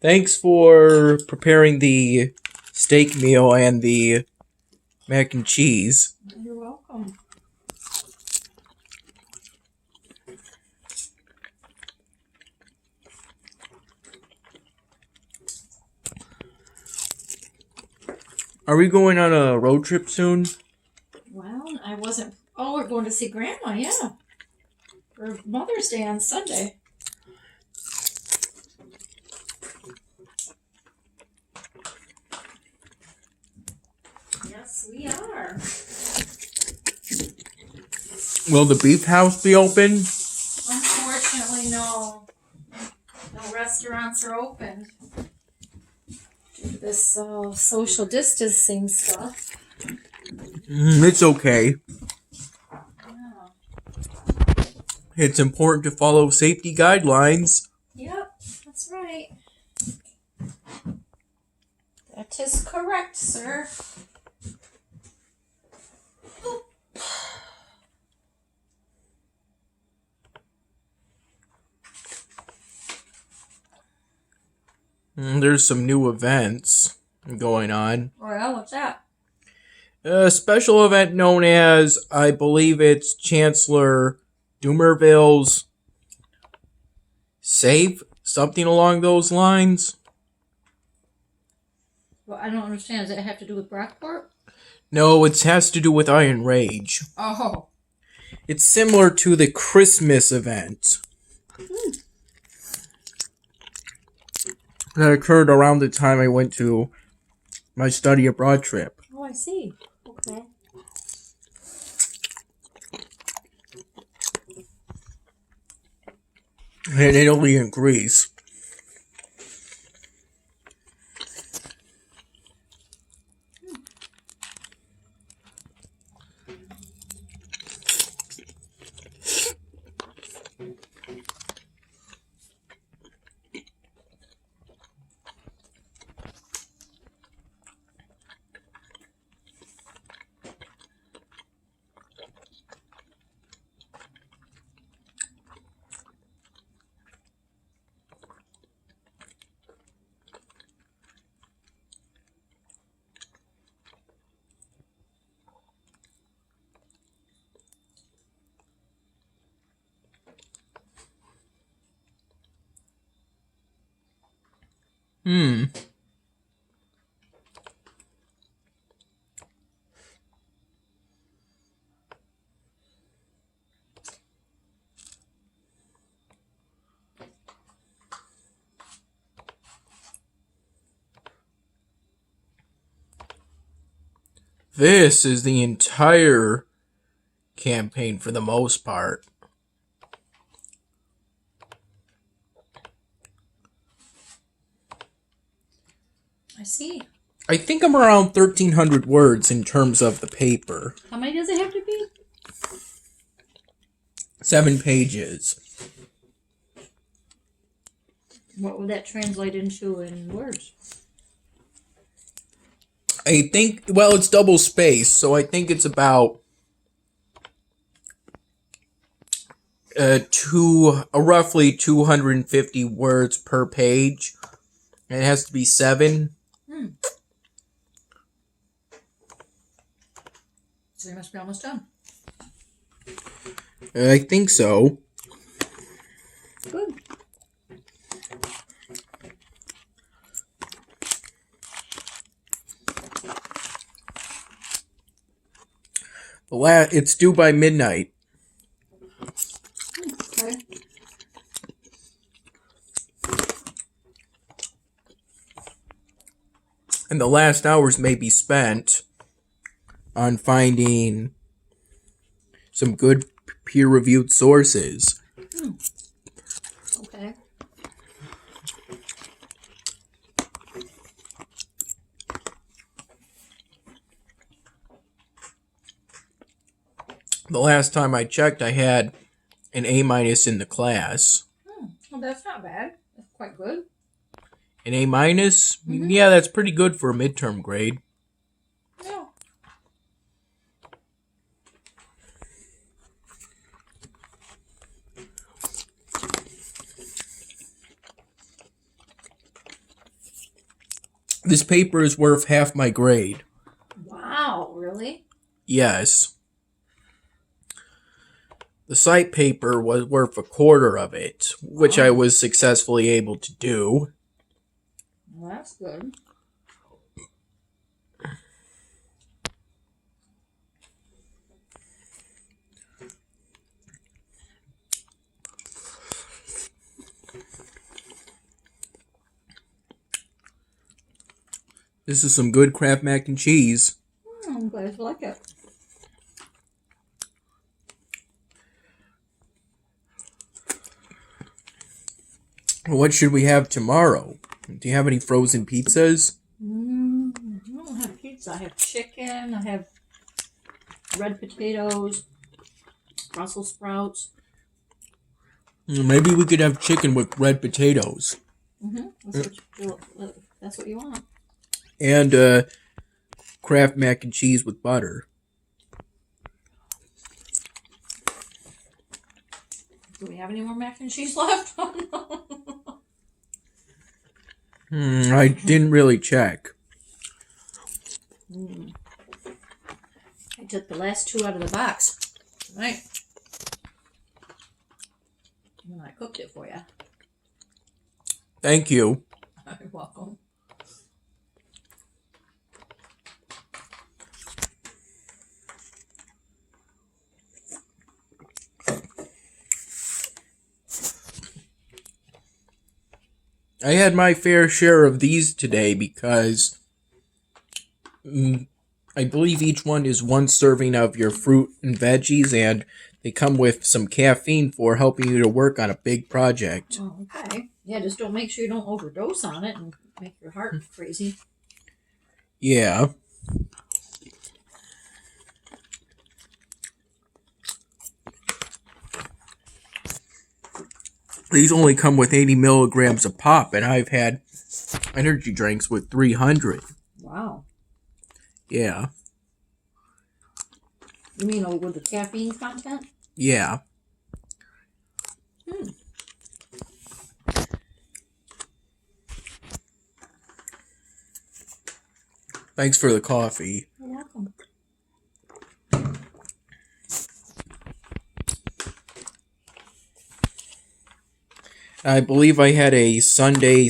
Thanks for preparing the steak meal and the mac and cheese. You're welcome. Are we going on a road trip soon? Well, I wasn't. Oh, we're going to see Grandma, yeah. For Mother's Day on Sunday. Yes, we are. Will the beef house be open? Unfortunately, no. No restaurants are open. Due to this social distancing stuff. It's okay. Yeah. It's important to follow safety guidelines. Yep, that's right. That is correct, sir. There's some new events going on. Well, what's that? A special event known as, I believe it's Chancellor Dumerville's Save, something along those lines. Well, I don't understand. Does it have to do with Brockport? No, it has to do with Iron Rage. Oh. It's similar to the Christmas event that occurred around the time I went to my study abroad trip. Oh, I see. Okay. In Italy and Greece. This is the entire campaign for the most part. I see. I think I'm around 1,300 words in terms of the paper. How many does it have to be? 7 pages. What would that translate into in words? I think, well, it's double spaced, so I think it's about roughly 250 words per page. And it has to be 7. So you must be almost done. I think so. Good. It's due by midnight. Okay. And the last hours may be spent on finding some good peer-reviewed sources. Okay. The last time I checked, I had an A- in the class. Well, that's not bad. That's quite good. An A-? Yeah, that's pretty good for a midterm grade. Yeah. This paper is worth half my grade. Wow, really? Yes. The site paper was worth a quarter of it, which I was successfully able to do. Well, that's good. This is some good Kraft mac and cheese. I'm glad you like it. What should we have tomorrow? Do you have any frozen pizzas? I don't have pizza. I have chicken. I have red potatoes, Brussels sprouts. Maybe we could have chicken with red potatoes. That's what you want. And Kraft mac and cheese with butter. Do we have any more mac and cheese left? I didn't really check. I took the last 2 out of the box. Right. And I cooked it for you. Thank you. You're welcome. I had my fair share of these today because I believe each one is 1 serving of your fruit and veggies, and they come with some caffeine for helping you to work on a big project. Oh, okay. Yeah, just don't make sure you don't overdose on it and make your heart crazy. Yeah. These only come with 80 milligrams a pop, and I've had energy drinks with 300. Wow. Yeah. You mean with the caffeine content? Yeah. Thanks for the coffee. You're welcome. I believe I had a Sunday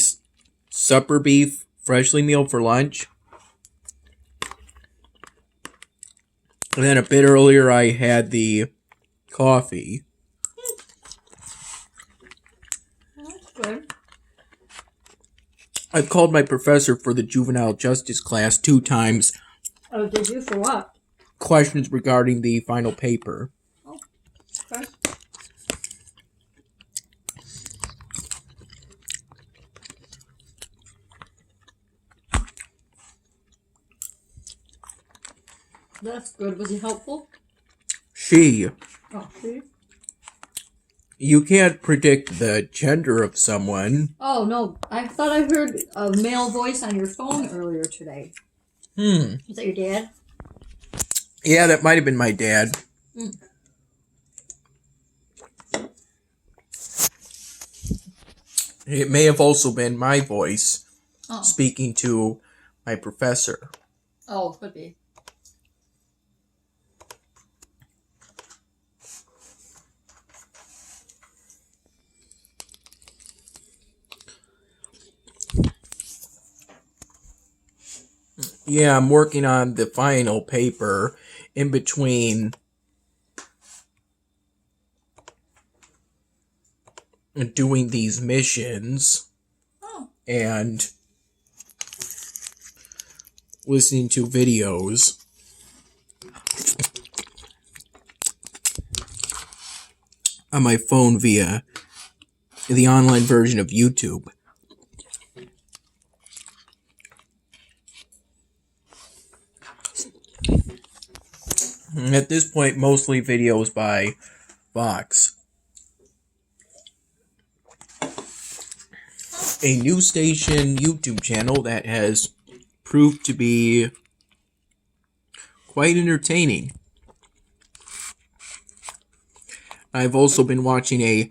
supper beef freshly meal for lunch. And then a bit earlier I had the coffee. That's good. I've called my professor for the juvenile justice class 2 times. Oh, did you? For what? Questions regarding the final paper. Oh, okay. That's good. Was he helpful? She. Oh, see? You can't predict the gender of someone. Oh, no. I thought I heard a male voice on your phone earlier today. Is that your dad? Yeah, that might have been my dad. It may have also been my voice speaking to my professor. Oh, could be. Yeah, I'm working on the final paper in between doing these missions and listening to videos. On my phone via the online version of YouTube. At this point, mostly videos by Vox. A news station YouTube channel that has proved to be quite entertaining. I've also been watching a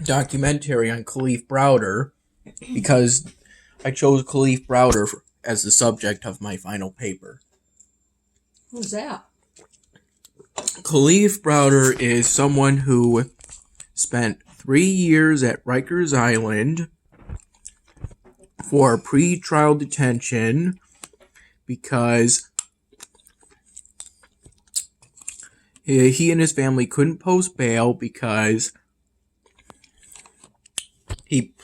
documentary on Kalief Browder because I chose Kalief Browder as the subject of my final paper. Who's that? Kalief Browder is someone who spent 3 years at Rikers Island for pre-trial detention because he and his family couldn't post bail because he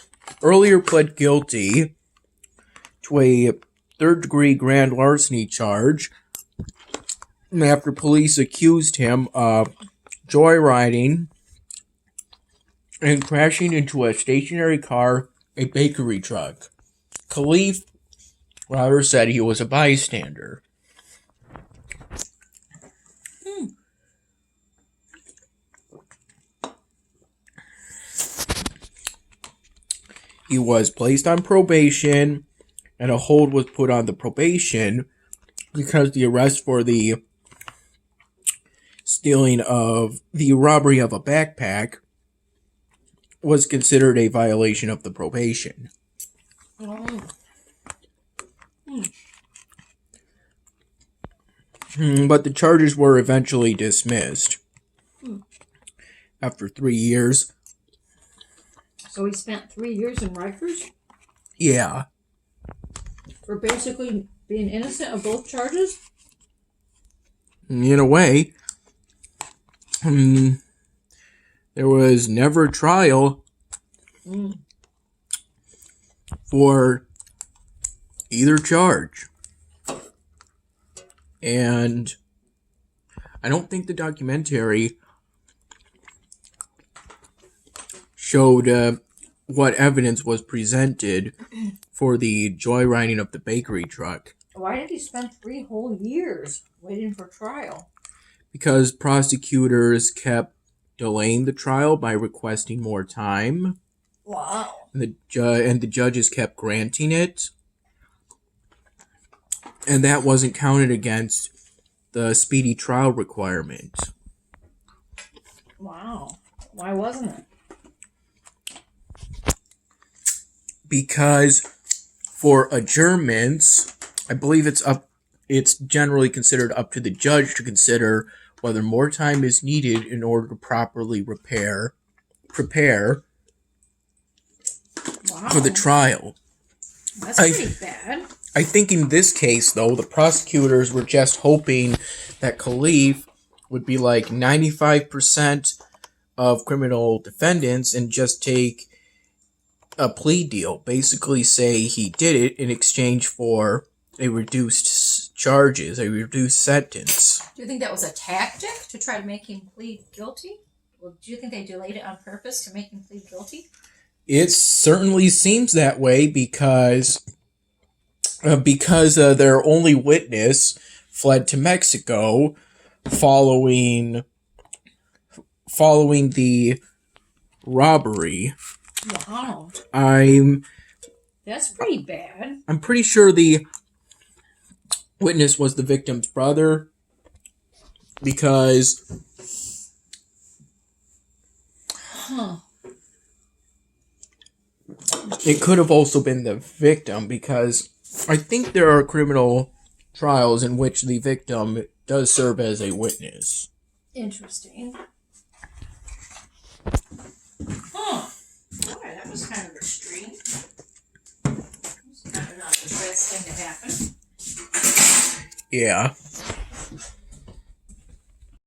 earlier pled guilty to a third-degree grand larceny charge after police accused him of joyriding and crashing into a stationary car, a bakery truck. Kalief Browder said he was a bystander. He was placed on probation, and a hold was put on the probation because the arrest for the robbery of a backpack was considered a violation of the probation. But the charges were eventually dismissed after 3 years. So he spent 3 years in Rikers Yeah. for basically being innocent of both charges? In a way. There was never a trial for either charge. And I don't think the documentary showed what evidence was presented for the joyriding of the bakery truck. Why did he spend 3 whole years waiting for trial? Because prosecutors kept delaying the trial by requesting more time. Wow. And the judges kept granting it. And that wasn't counted against the speedy trial requirement. Wow. Why wasn't it? Because for adjournments, I believe it's generally considered up to the judge to consider whether more time is needed in order to properly prepare for the trial. That's pretty bad. I think in this case, though, the prosecutors were just hoping that Kalief would be like 95% of criminal defendants and just take a plea deal. Basically say he did it in exchange for a reduced charges, a reduced sentence. Do you think that was a tactic to try to make him plead guilty? Well, do you think they delayed it on purpose to make him plead guilty? It certainly seems that way because their only witness fled to Mexico following the robbery. Wow. That's pretty bad. I'm pretty sure the witness was the victim's brother because it could have also been the victim because I think there are criminal trials in which the victim does serve as a witness. Interesting. Boy, that was kind of extreme. That was kind of not the best thing to happen. Yeah.